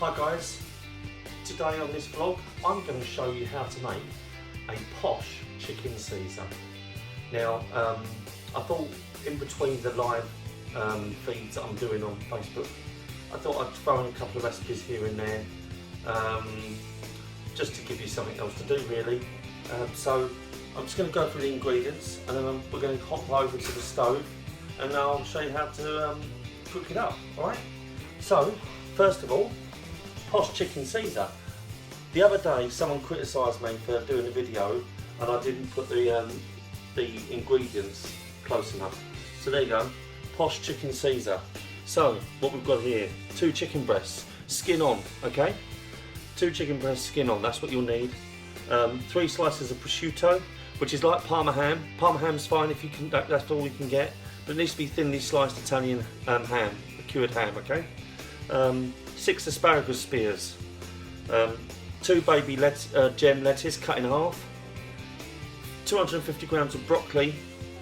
Hi guys, today on this vlog I'm going to show you how to make a posh chicken Caesar. Now I thought in between the live feeds that I'm doing on Facebook, I thought I'd throw in a couple of recipes here and there just to give you something else to do really. So I'm just going to go through the ingredients and then we're going to hop over to the stove and I'll show you how to cook it up, alright? So first of all, posh chicken Caesar. The other day someone criticised me for doing a video and I didn't put the ingredients close enough. So there you go, posh chicken Caesar. So what we've got here, 2 chicken breasts, skin on, okay? 2 chicken breasts, skin on, that's what you'll need. 3 slices of prosciutto, which is like Parma ham. Parma ham's fine if you can, that's all you can get, but it needs to be thinly sliced Italian ham, a cured ham, okay? 6 asparagus spears, 2 baby gem lettuce cut in half, 250 grams of broccoli,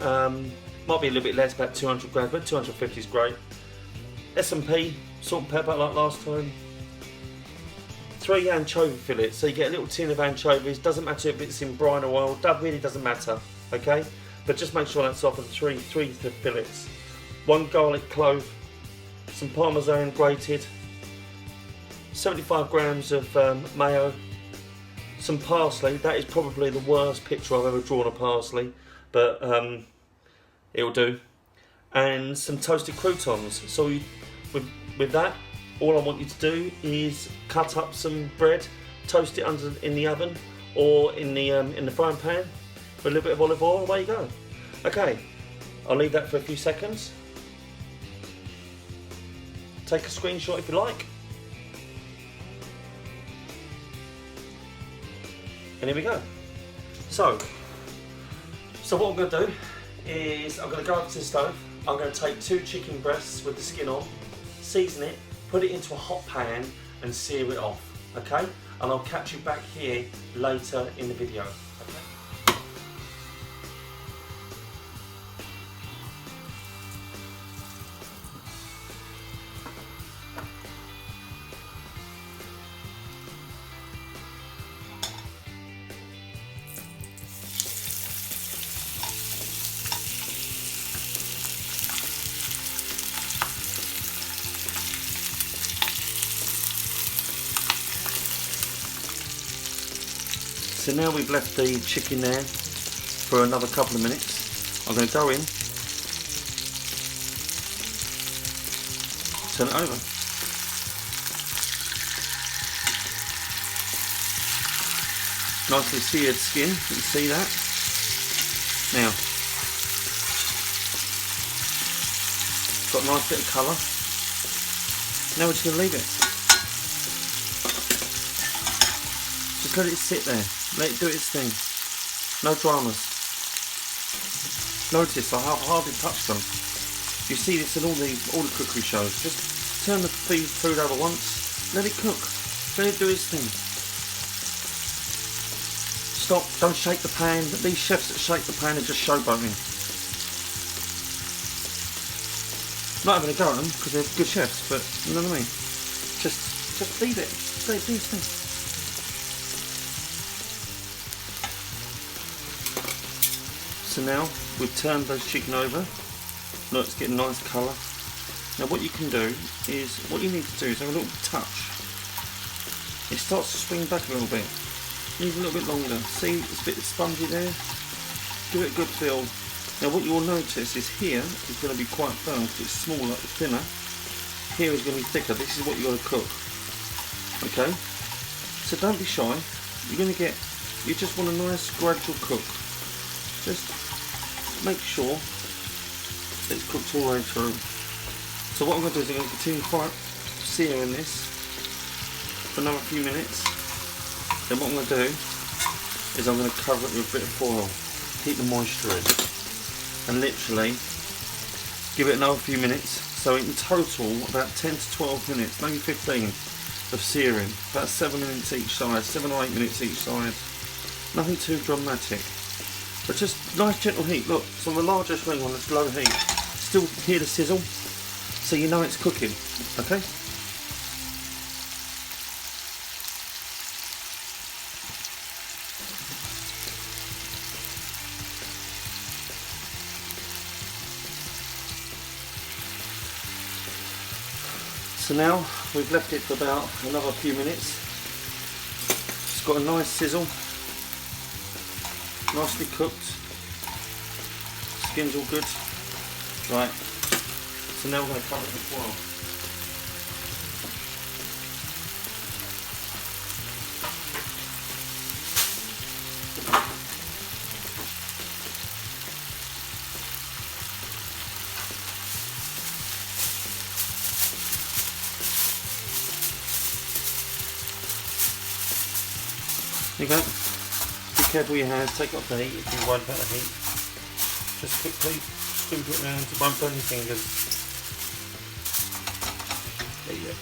might be a little bit less, about 200 grams, but 250 is great. S&P, salt and pepper like last time. 3 anchovy fillets, so you get a little tin of anchovies, doesn't matter if it's in brine or oil, that really doesn't matter, okay? But just make sure that's off of 3 fillets. 1 garlic clove, some parmesan grated, 75 grams of mayo, some parsley. That is probably the worst picture I've ever drawn of parsley, but it'll do. And some toasted croutons. So with that, all I want you to do is cut up some bread, toast it in the oven or in the frying pan with a little bit of olive oil. Away you go. Okay, I'll leave that for a few seconds. Take a screenshot if you like. And here we go. So what I'm going to do is I'm going to go up to the stove. I'm going to take 2 chicken breasts with the skin on, season it, put it into a hot pan and sear it off, okay? And I'll catch you back here later in the video. So now we've left the chicken there for another couple of minutes. I'm going to go in, turn it over. Nicely seared skin, you can see that. Now, got a nice bit of colour. Now we're just going to leave it. Just let it sit there. Let it do its thing. No dramas. Notice I have hardly touched them. You see this in all the cookery shows. Just turn the food over once. Let it cook. Let it do its thing. Stop. Don't shake the pan. These chefs that shake the pan are just showboating. Not having a go at them because they're good chefs, but you know what I mean. Just leave it. Let it do its thing. So now we've turned those chicken over. Look, it's getting nice colour. Now what you can do is, what you need to do is have a little touch. It starts to swing back a little bit. Needs a little bit longer. See, it's a bit spongy there. Give it a good feel. Now what you'll notice is here is going to be quite firm because it's smaller, thinner. Here is going to be thicker. This is what you've got to cook. Okay? So don't be shy. You just want a nice gradual cook. Just make sure it's cooked all the way through. So what I'm going to do is I'm going to continue searing this for another few minutes. Then what I'm going to do is I'm going to cover it with a bit of foil, keep the moisture in, and literally give it another few minutes. So in total about 10 to 12 minutes, maybe 15 of searing, about 7 minutes each side, 7 or 8 minutes each side. Nothing too dramatic. But just nice gentle heat. Look, it's on the largest ring on this low heat. Still hear the sizzle, so you know it's cooking, okay? So now we've left it for about another few minutes. It's got a nice sizzle, nicely cooked, skin's all good. Right, so now we're going to cover it in foil. There you go. Be careful your hands, take it off the heat if you're worried about the heat. Just quickly sprinkle it around, it won't burn your fingers. There you go.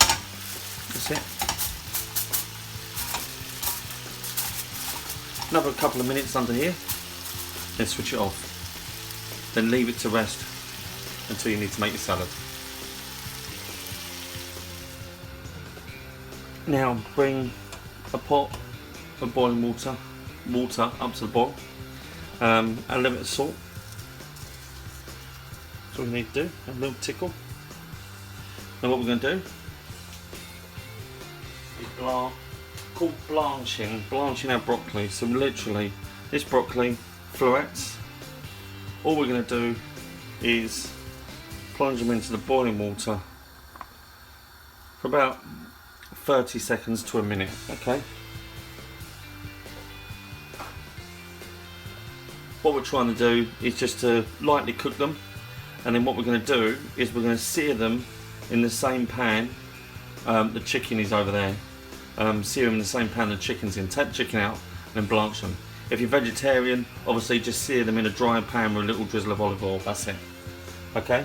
That's it. Another couple of minutes under here, then switch it off. Then leave it to rest until you need to make your salad. Now bring a pot of boiling water up to the boil, and a little bit of salt. That's all we need to do, a little tickle. Now what we're going to do is called blanching our broccoli. So literally, this broccoli, florets, all we're going to do is plunge them into the boiling water for about 30 seconds to a minute, okay? What we're trying to do is just to lightly cook them, and then what we're going to do is we're going to sear them in the same pan. The chicken is over there. Sear them in the same pan the chicken's in. Take the chicken out and then blanch them. If you're vegetarian, obviously just sear them in a dry pan with a little drizzle of olive oil. That's it. Okay.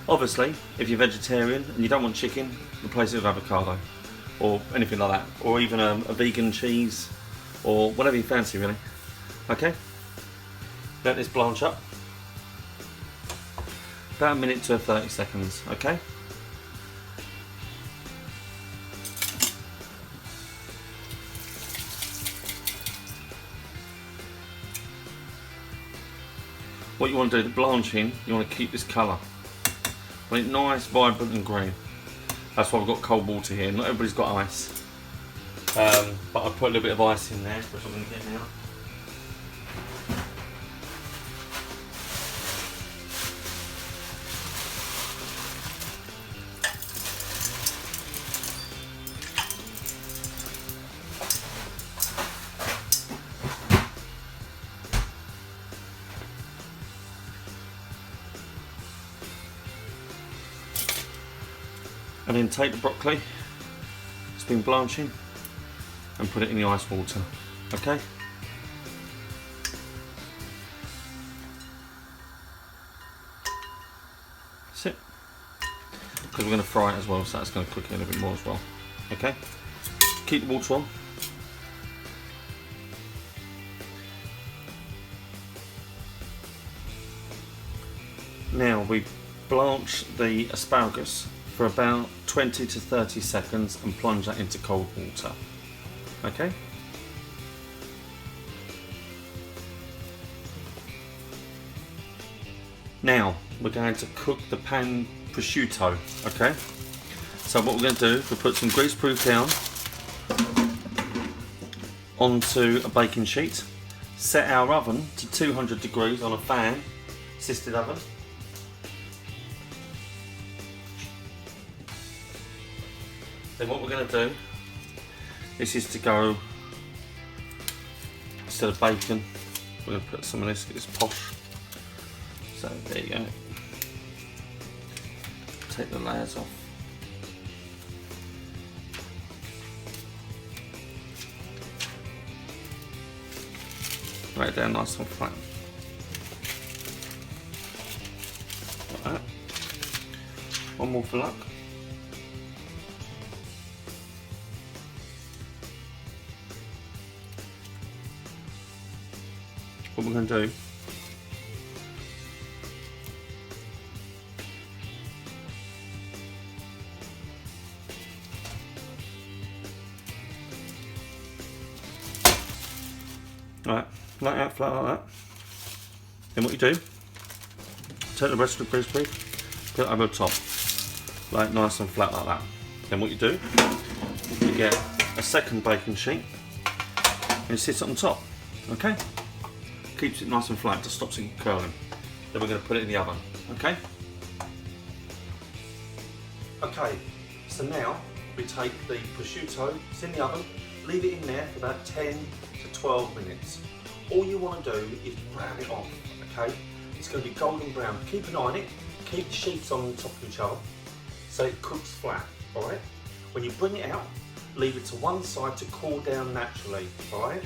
Obviously, if you're vegetarian and you don't want chicken, replace it with avocado or anything like that, or even a vegan cheese or whatever you fancy, really. Okay, let this blanch up about a minute to 30 seconds, okay? What you want to do, the blanching, you want to keep this colour. Want it nice, vibrant and green. That's why we've got cold water here. Not everybody's got ice. But I put a little bit of ice in there, which I'm going to get now. And then take the broccoli, it's been blanching, and put it in the ice water, okay? That's it. Because we're going to fry it as well, so that's going to cook it a little bit more as well, okay? Keep the water on. Now we blanch the asparagus for about 20 to 30 seconds and plunge that into cold water. Okay? Now we're going to cook the pan prosciutto. Okay? So what we're going to do is we'll put some greaseproof down onto a baking sheet, set our oven to 200 degrees on a fan, assisted oven. Then what we're going to do, this is to go, instead of bacon, we're going to put some of this, it's Posh. So there you go. Take the layers off. Lay it down nice and flat. Like that. One more for luck. What we're going to do right, like that, flat like that. Then what you do, take the rest of the greaseproof, put it over the top. like nice and flat like that. Then what you do, you get a second baking sheet and it sits on top, okay? Keeps it nice and flat, just stops it curling. Then we're going to put it in the oven, okay? Okay, so now we take the prosciutto, it's in the oven, leave it in there for about 10 to 12 minutes. All you want to do is brown it off, okay? It's going to be golden brown. Keep an eye on it, keep the sheets on top of each other so it cooks flat, alright? When you bring it out, leave it to one side to cool down naturally, alright?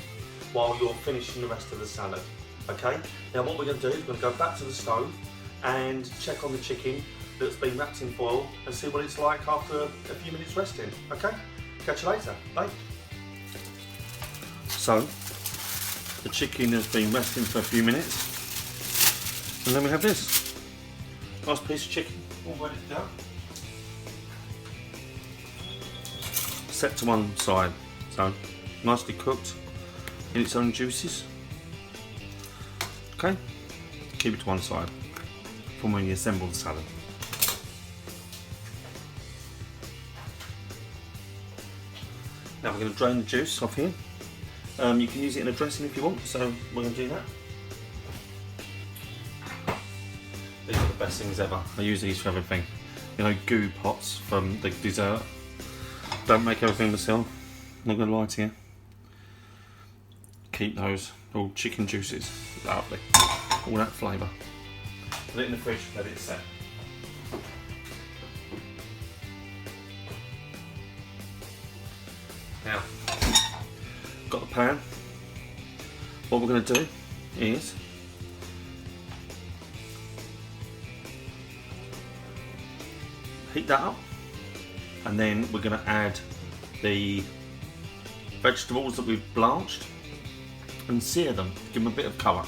While you're finishing the rest of the salad, okay? Now what we're going to do is we're going to go back to the stove and check on the chicken that's been wrapped in foil and see what it's like after a few minutes resting, okay? Catch you later, bye. So, the chicken has been resting for a few minutes and then we have this. Nice piece of chicken, all ready to go. Set to one side, so nicely cooked in its own juices. Okay, keep it to one side from when you assemble the salad. Now we're going to drain the juice off here. You can use it in a dressing if you want, so we're going to do that. These are the best things ever. I use these for everything. You know, goo pots from the dessert. Don't make everything myself. I'm not going to lie to you. Keep those all chicken juices. Lovely. All that flavour. Put it in the fridge, let it set. Now, got the pan. What we're going to do is heat that up, and then we're going to add the vegetables that we've blanched and sear them, give them a bit of colour,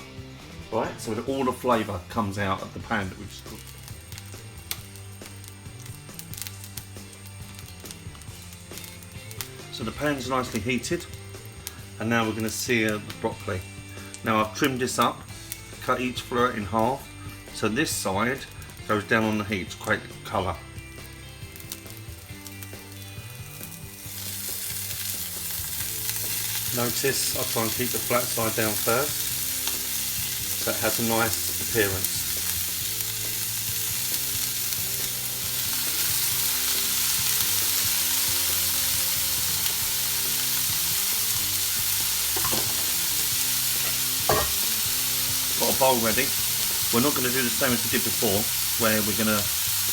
right? So that all the flavour comes out of the pan that we've just cooked. So the pan's nicely heated, and now we're going to sear the broccoli. Now I've trimmed this up, cut each floret in half, so this side goes down on the heat to create colour. Notice I try and keep the flat side down first, so it has a nice appearance. Got a bowl ready. We're not going to do the same as we did before, where we're going to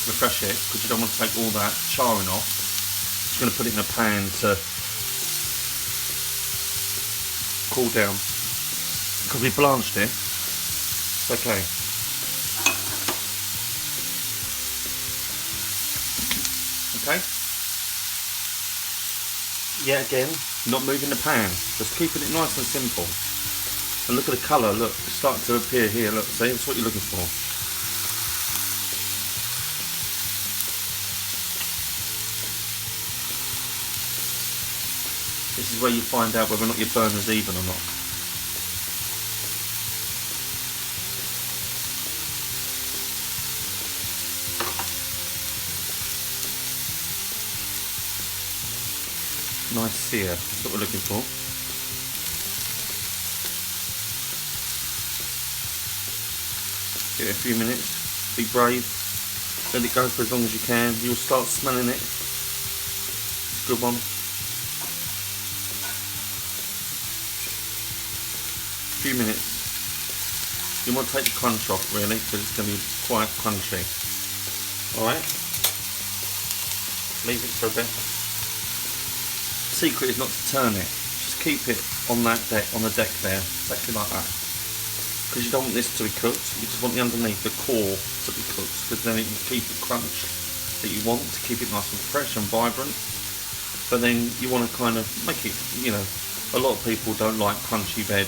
refresh it, because you don't want to take all that charring off. Just going to put it in a pan to cool down, because we blanched it. It's okay. Okay. Yet again, not moving the pan, just keeping it nice and simple. And look at the colour, look, it's starting to appear here, look, see, that's what you're looking for. This is where you find out whether or not your burner's even or not. Nice sear, that's what we're looking for. Give it a few minutes, be brave, let it go for as long as you can. You'll start smelling it. Good one. Few minutes. You want to take the crunch off really, because it's going to be quite crunchy. Alright, leave it for a bit. Secret is not to turn it, just keep it on that deck, on the deck there, exactly like that. Because you don't want this to be cooked, you just want the underneath, the core to be cooked, because then it will keep the crunch that you want, to keep it nice and fresh and vibrant. But then you want to kind of make it, you know, a lot of people don't like crunchy veg,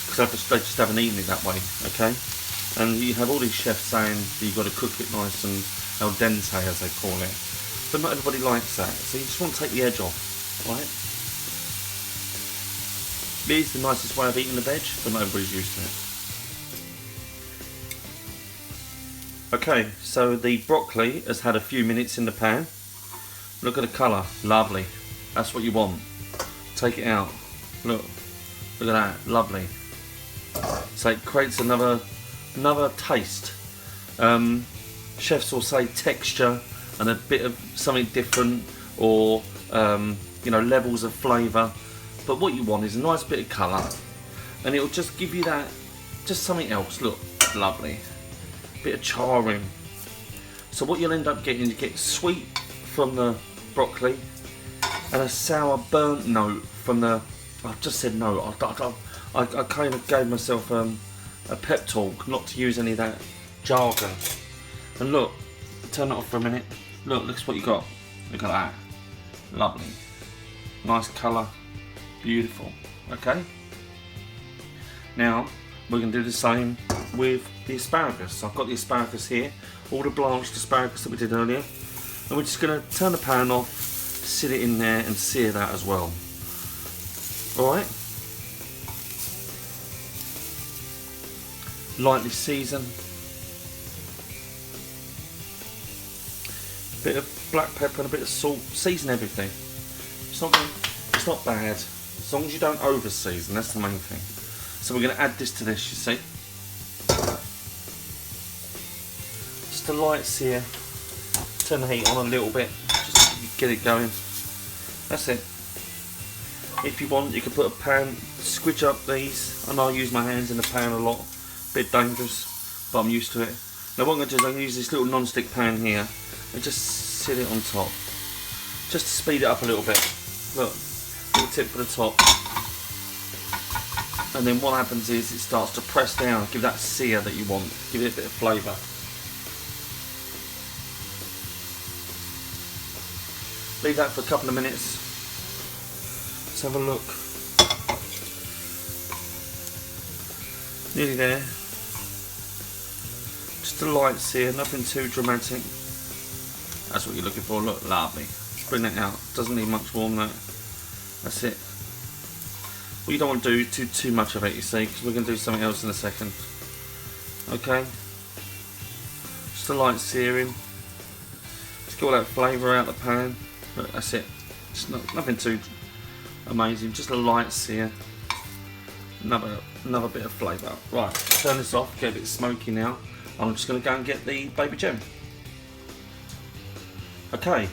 because they just haven't eaten it that way, okay? And you have all these chefs saying that you've got to cook it nice and al dente, as they call it. But not everybody likes that, so you just want to take the edge off, right? It is the nicest way of eating the veg, but not everybody's used to it. Okay, so the broccoli has had a few minutes in the pan. Look at the colour, lovely. That's what you want. Take it out. Look at that, lovely. So it creates another taste. Chefs will say texture and a bit of something different, or you know, levels of flavour. But what you want is a nice bit of colour, and it'll just give you that, just something else. Look, lovely. Bit of charring. So what you'll end up getting, you get sweet from the broccoli and a sour burnt note from the, I've just said no, I kind of gave myself a pep talk not to use any of that jargon. And look, turn it off for a minute. Look what you got. Look at that. Lovely. Nice colour. Beautiful. Okay. Now we're going to do the same with the asparagus. So I've got the asparagus here, all the blanched asparagus that we did earlier, and we're just going to turn the pan off, sit it in there and sear that as well. Alright, lightly season, a bit of black pepper and a bit of salt, season everything. It's not bad, as long as you don't over season, that's the main thing. So we're going to add this to this, you see. Just a light sear, turn the heat on a little bit, just get it going. That's it. If you want, you can put a pan, squidge up these, and I'll use my hands in the pan a lot. Bit dangerous, but I'm used to it. Now what I'm going to do is I'm going to use this little non-stick pan here and just sit it on top, just to speed it up a little bit. Look, little tip for the top. And then what happens is it starts to press down, give that sear that you want, give it a bit of flavour. Leave that for a couple of minutes. Let's have a look. Nearly there. Just a light sear, nothing too dramatic. That's what you're looking for. Look, lovely. Bring that out. Doesn't need much more than that. That's it. Well, you don't want to do too much of it, you see, because we're going to do something else in a second. Okay. Just a light searing. Just get all that flavour out of the pan. But that's it. Just nothing too amazing. Just a light sear. Another bit of flavour. Right. Turn this off. Get a bit smoky now. I'm just going to go and get the baby gem. Okay.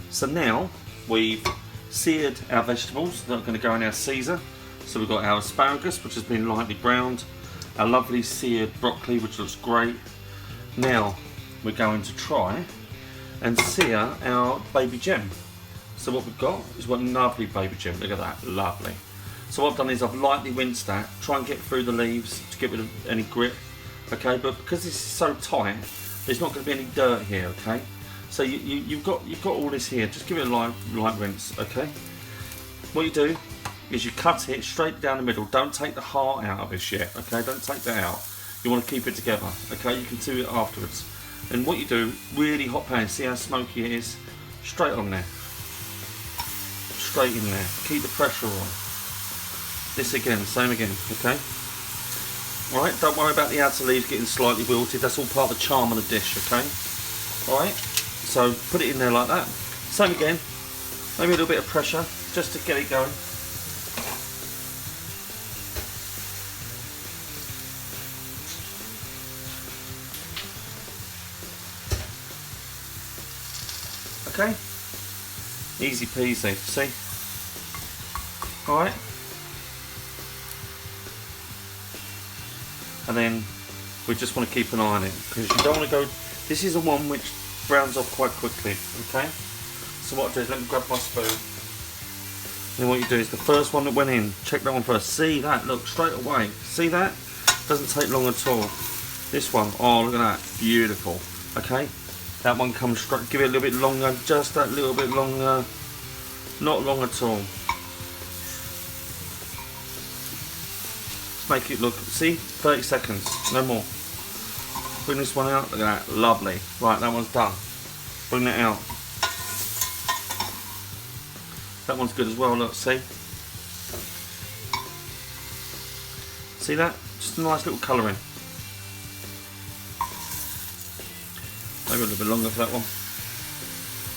So now we've seared our vegetables. They're going to go in our Caesar. So we've got our asparagus, which has been lightly browned, our lovely seared broccoli, which looks great. Now we're going to try and sear our baby gem. So what we've got is one lovely baby gem. Look at that, lovely. So what I've done is I've lightly rinsed that, try and get through the leaves to get rid of any grit. Okay, but because this is so tight, there's not going to be any dirt here. Okay, so you've got all this here. Just give it a light rinse. Okay, what you do is you cut it straight down the middle. Don't take the heart out of this yet, okay? Don't take that out. You want to keep it together, okay? You can do it afterwards. And what you do, really hot pan, see how smoky it is? Straight on there. Straight in there. Keep the pressure on. This again, same again, okay? Alright, don't worry about the outer leaves getting slightly wilted. That's all part of the charm of the dish, okay? Alright, so put it in there like that. Same again. Maybe a little bit of pressure, just to get it going. Okay, easy peasy, see? Alright. And then we just want to keep an eye on it, because you don't want to go, this is the one which browns off quite quickly, okay? So what I do is, let me grab my spoon. And then what you do is the first one that went in, check that one first. See that, look, straight away. See that? Doesn't take long at all. This one, oh look at that, beautiful, okay? That one comes straight, give it a little bit longer, just that little bit longer, not long at all. Just make it look, see, 30 seconds, no more. Bring this one out, look at that, lovely. Right, that one's done. Bring that out. That one's good as well, look, see? See that? Just a nice little colouring. Maybe a little bit longer for that one.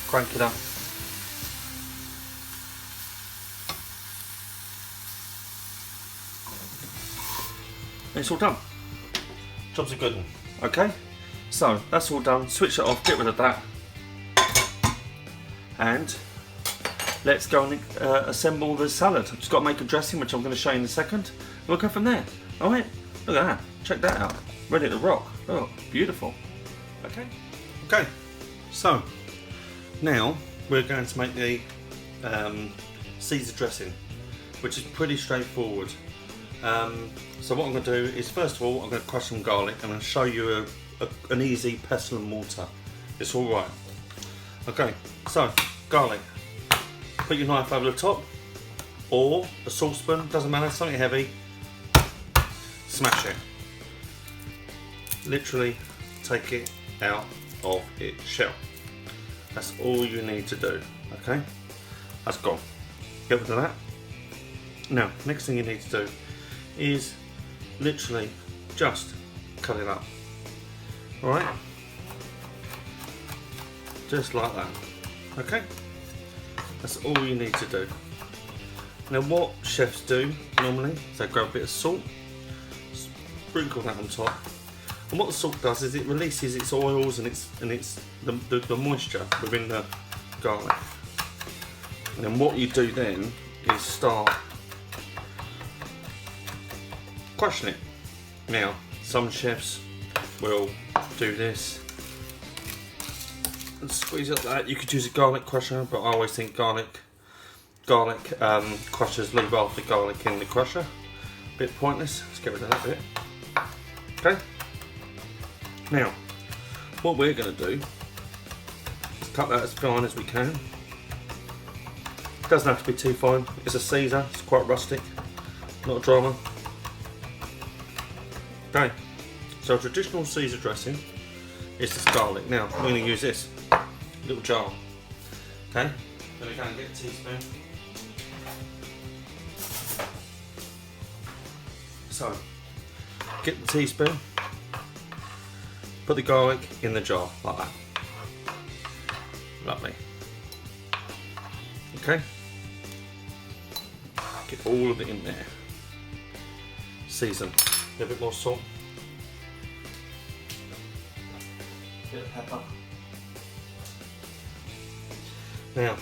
Crank it up. It's all done. Job's a good one. Okay, so that's all done. Switch it off, get rid of that. And let's go and assemble the salad. I've just got to make a dressing, which I'm going to show you in a second. We'll go from there. Alright, look at that. Check that out. Ready to rock. Oh, beautiful. Okay. Okay, so now we're going to make the Caesar dressing, which is pretty straightforward. So what I'm going to do is, first of all, I'm going to crush some garlic and I'll show you an easy pestle and mortar. It's alright. Okay, so garlic. Put your knife over the top, or a saucepan, doesn't matter, something heavy. Smash it. Literally take it out of its shell. That's all you need to do. Okay, that's gone. Get rid of that. Now, next thing you need to do is literally just cut it up. Alright? Just like that. Okay? That's all you need to do. Now what chefs do normally is they grab a bit of salt, sprinkle that on top, and what the salt does is it releases its oils and the moisture within the garlic. And then what you do then is start crushing it. Now some chefs will do this and squeeze up that. You could use a garlic crusher, but I always think garlic crushers leave half the garlic in the crusher. Bit pointless. Let's get rid of that bit. Okay. Now, what we're going to do is cut that as fine as we can. It doesn't have to be too fine. It's a Caesar. It's quite rustic. Not a drama. Okay. So traditional Caesar dressing is this garlic. Now we're going to use this little jar. Okay. Then we go and get a teaspoon. So get the teaspoon. Put the garlic in the jar like that. Lovely. Okay. Get all of it in there. Season. A little bit more salt. Bit of pepper. Now,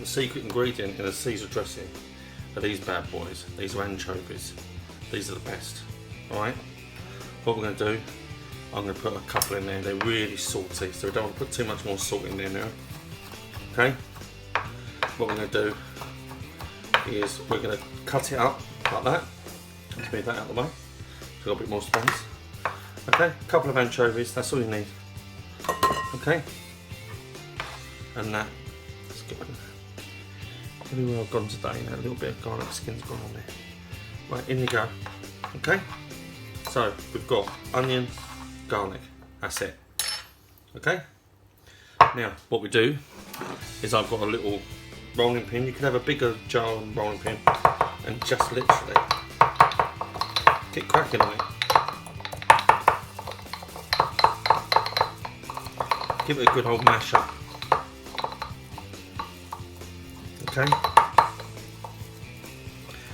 the secret ingredient in a Caesar dressing are these bad boys. These are anchovies. These are the best. Alright? What we're going to do, I'm going to put a couple in there. They're really salty, so we don't want to put too much more salt in there now. Okay? What we're going to do is we're going to cut it up like that. Let's move that out of the way. So we've got a bit more space. Okay? A couple of anchovies, that's all you need. Okay, and that, let's get rid of that. Everywhere I've gone today, a little bit of garlic skin's gone on there. Right, in you go. Okay, so we've got onion, garlic, that's it. Okay, now what we do is I've got a little rolling pin. You could have a bigger jar and rolling pin and just literally get cracking on it. Give it a good old mash up. Okay?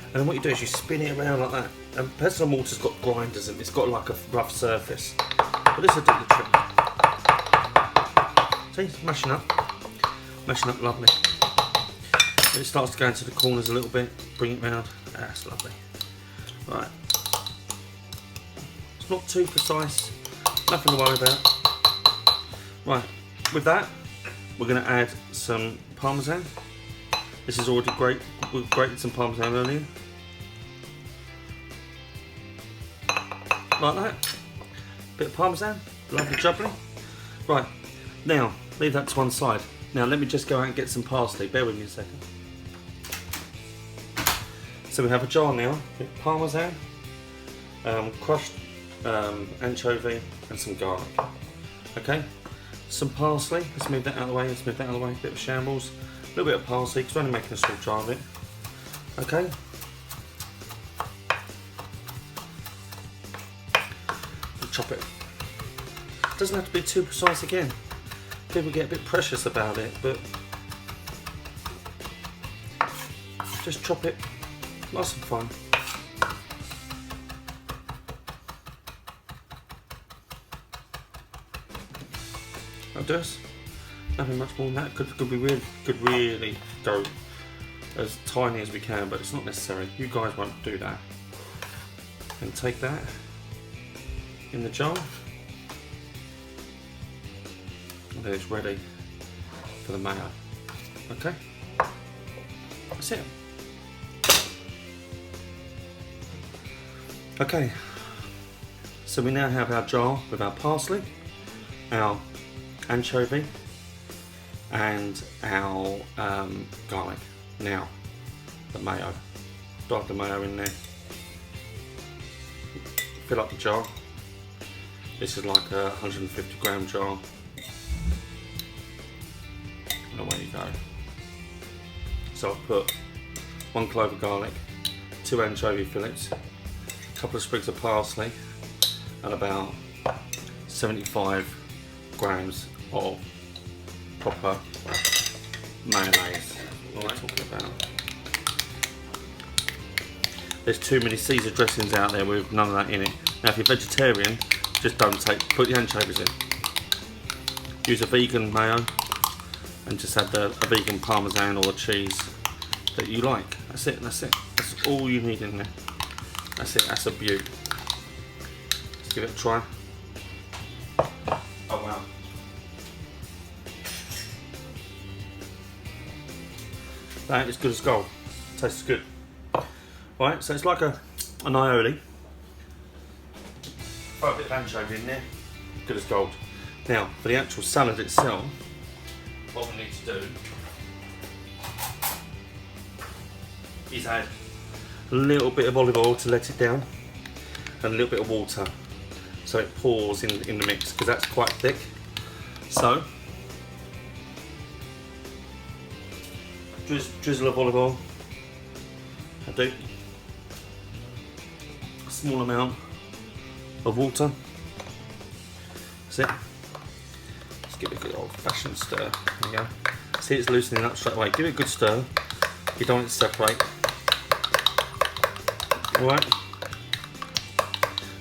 And then what you do is you spin it around like that. And pestle and mortar's got grinders and it's got like a rough surface. But this will do the trick. See, it's mashing up. Mashing up lovely. When it starts to go into the corners a little bit, bring it round. That's lovely. Right. It's not too precise. Nothing to worry about. Right, with that, we're going to add some parmesan. This is already great. We've grated some parmesan earlier. Like that. Bit of parmesan, lovely jubbly. Right, now, leave that to one side. Now, let me just go out and get some parsley. Bear with me a second. So we have a jar now with parmesan, crushed anchovy, and some garlic. Okay? Some parsley, let's move that out of the way, let's move that out of the way, a bit of shambles, a little bit of parsley because we're only making a small jar of it. Okay. We'll chop it. Doesn't have to be too precise again. People get a bit precious about it, but just chop it nice and fine. That does. Nothing much more than that. Could really go as tiny as we can, but it's not necessary. You guys won't do that. And take that in the jar. And then it's ready for the mayo. Okay? That's it. Okay. So we now have our jar with our parsley, our anchovy, and our garlic. Now, the mayo. Dive the mayo in there. Fill up the jar. This is like a 150 gram jar. And away you go. So I've put 1 clove of garlic, 2 anchovy fillets, a couple of sprigs of parsley, and about 75 grams of proper mayonnaise. What am I talking about? There's too many Caesar dressings out there with none of that in it. Now if you're vegetarian, just don't put the anchovies in. Use a vegan mayo and just add a vegan parmesan or cheese that you like. That's it, that's it. That's all you need in there. That's it, that's a beaut. Let's give it a try. Oh wow. That is good as gold. Tastes good. Right, so it's like an aioli. Throw a bit of anchovy in there. Good as gold. Now, for the actual salad itself, what we need to do is add a little bit of olive oil to let it down, and a little bit of water so it pours in the mix, because that's quite thick. So, drizzle of olive oil. I do a small amount of water. That's it. Let's give it a good old-fashioned stir. There you go. See, it's loosening up straight away. Give it a good stir. You don't want it to separate. Alright.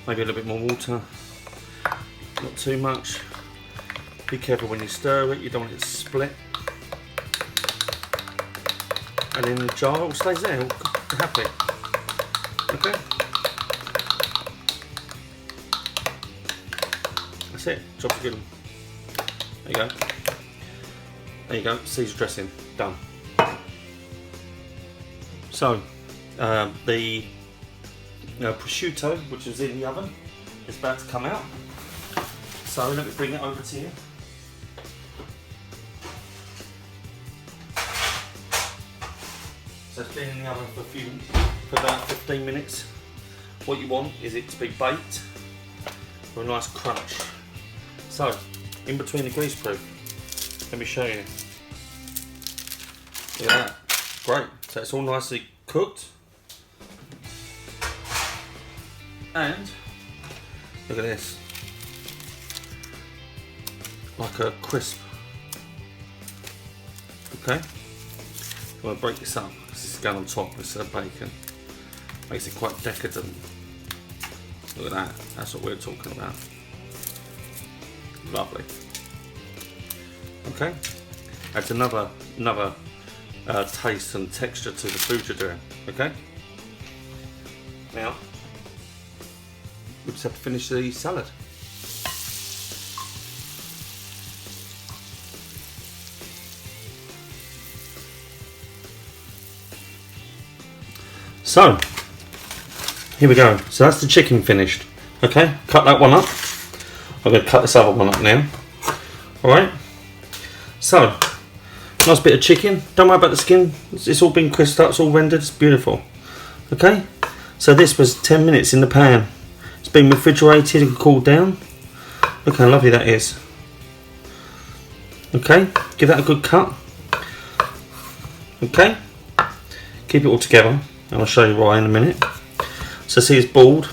Maybe a little bit more water. Not too much. Be careful when you stir it. You don't want it to split. And in the jar, it all stays there. All happy. Okay. That's it. Job's good. There you go. There you go. Caesar dressing done. So the prosciutto, which was in the oven, is about to come out. So let me bring it over to you. So it's been in the oven for about 15 minutes. What you want is it to be baked with a nice crunch. So, in between the grease proof, let me show you. Look at that. Great. So it's all nicely cooked. And look at this. Like a crisp. Okay. I'm going to break this up because this is going on top instead of bacon. Makes it quite decadent. Look at that. That's what we're talking about. Lovely. Okay. Adds another taste and texture to the food you're doing. Okay. Now we just have to finish the salad. So, here we go. So that's the chicken finished. Okay, cut that one up. I'm going to cut this other one up now. Alright. So, nice bit of chicken. Don't worry about the skin. It's all been crisped up. It's all rendered. It's beautiful. Okay. So this was 10 minutes in the pan. It's been refrigerated and cooled down. Look how lovely that is. Okay. Give that a good cut. Okay. Keep it all together. And I'll show you why in a minute. So see, it's bald.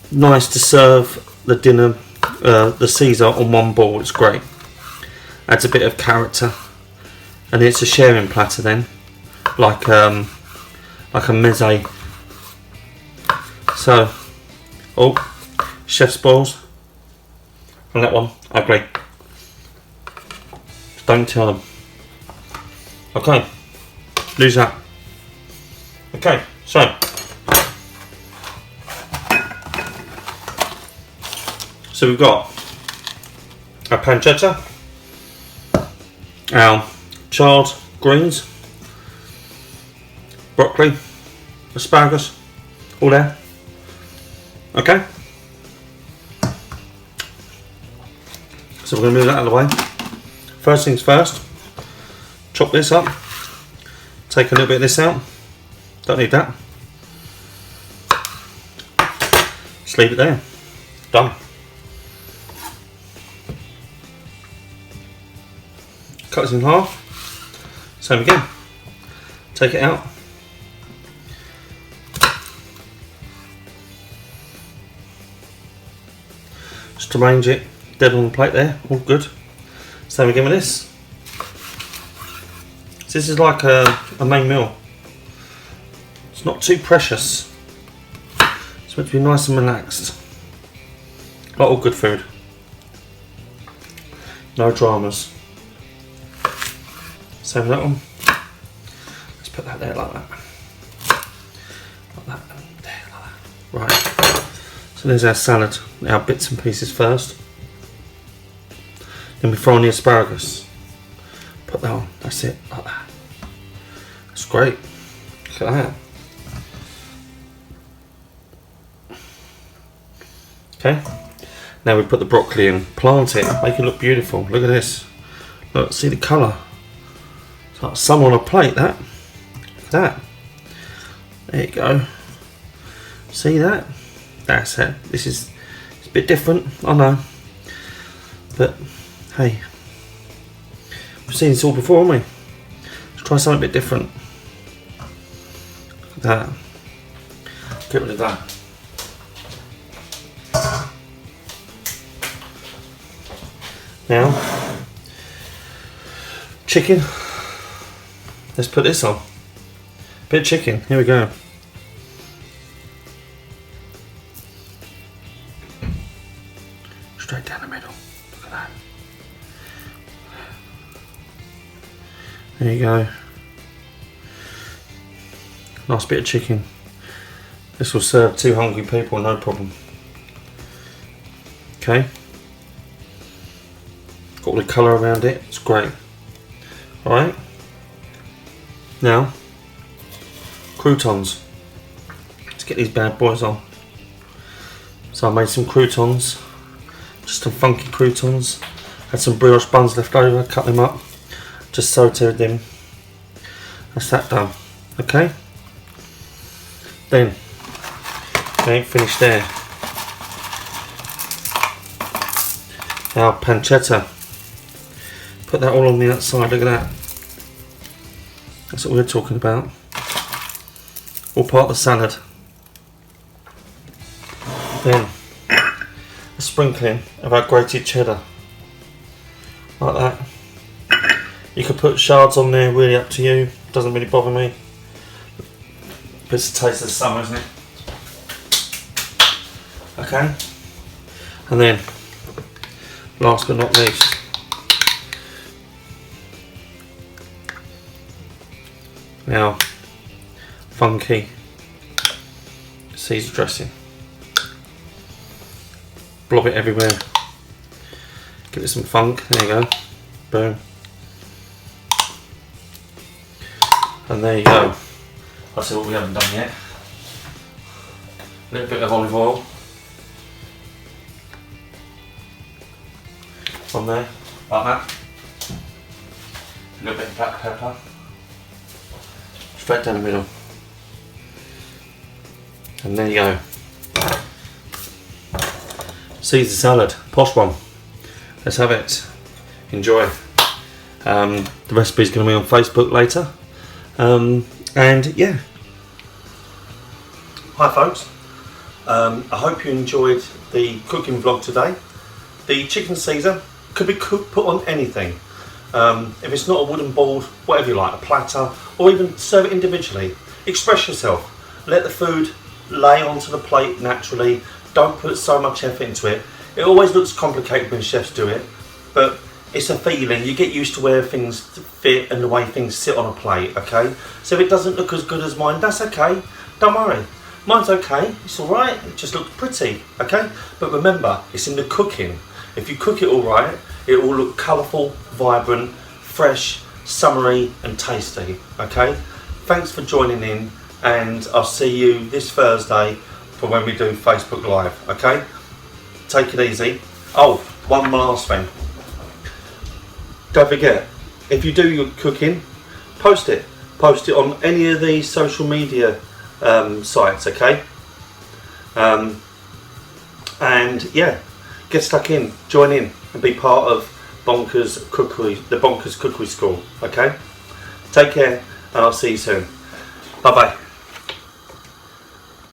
Nice to serve the dinner, the Caesar on one ball. It's great. Adds a bit of character, and it's a sharing platter then, like a meze. So, chef's spoils on that one. Ugly. Don't tell them. Okay, lose that. Okay, so we've got our pancetta, our charred greens, broccoli, asparagus, all there. Okay, so we're going to move that out of the way. First things first, chop this up, take a little bit of this out, don't need that, just leave it there, done. Cut this in half, same again, take it out, just arrange it dead on the plate there, all good. Same again with this. So this is like a main meal. It's not too precious. It's meant to be nice and relaxed. Like all good food. No dramas. Same with that one. Let's put that there like that. Like that and there like that. Right. So there's our salad. Our bits and pieces first. Then we throw on the asparagus. Put that on. That's it. Like that. That's great. Look at that. Okay. Now we put the broccoli in. Plant it. Make it look beautiful. Look at this. Look. See the colour. It's like some on a plate. That. Look at that. There you go. See that? That's it. This is. It's a bit different. I know. But. Hey, we've seen this all before, haven't we? Let's try something a bit different. Look at that. Get rid of that. Now, chicken. Let's put this on. Bit of chicken. Here we go. Straight down the middle. Look at that. There you go. Nice bit of chicken. This will serve 2 hungry people, no problem. Okay. Got all the colour around it. It's great. Alright. Now, croutons. Let's get these bad boys on. So I made some croutons. Just some funky croutons. Had some brioche buns left over, cut them up. Just sauteed them. That's that done. Okay. Then we ain't finished there. Our pancetta. Put that all on the outside. Look at that. That's what we're talking about. All part of the salad. Then a sprinkling of our grated cheddar. Like that. You could put shards on there, really up to you. Doesn't really bother me. It's the taste of the summer, isn't it? Okay. And then, last but not least, now, funky Caesar dressing. Blob it everywhere. Give it some funk. There you go. Boom. And there you go. That's what we haven't done yet. A little bit of olive oil on there, like that. A little bit of black pepper. Straight down the middle. And there you go. Caesar salad, posh one. Let's have it. Enjoy. The recipe is going to be on Facebook later. And yeah. Hi folks. I hope you enjoyed the cooking vlog today. The chicken Caesar could be put on anything. If it's not a wooden board, whatever you like, a platter, or even serve it individually. Express yourself. Let the food lay onto the plate naturally. Don't put so much effort into it. It always looks complicated when chefs do it, but it's a feeling. You get used to where things fit and the way things sit on a plate, okay? So if it doesn't look as good as mine, that's okay. Don't worry. Mine's okay, it's alright, it just looks pretty, okay? But remember, it's in the cooking. If you cook it alright, it will look colourful, vibrant, fresh, summery and tasty, okay? Thanks for joining in, and I'll see you this Thursday for when we do Facebook Live, okay? Take it easy. Oh, one last thing. Don't forget, if you do your cooking, post it. Post it on any of these social media sites, okay? And yeah, get stuck in, join in, and be part of Bonkers Cookery, the Bonkers Cookery School, okay? Take care, and I'll see you soon. Bye bye.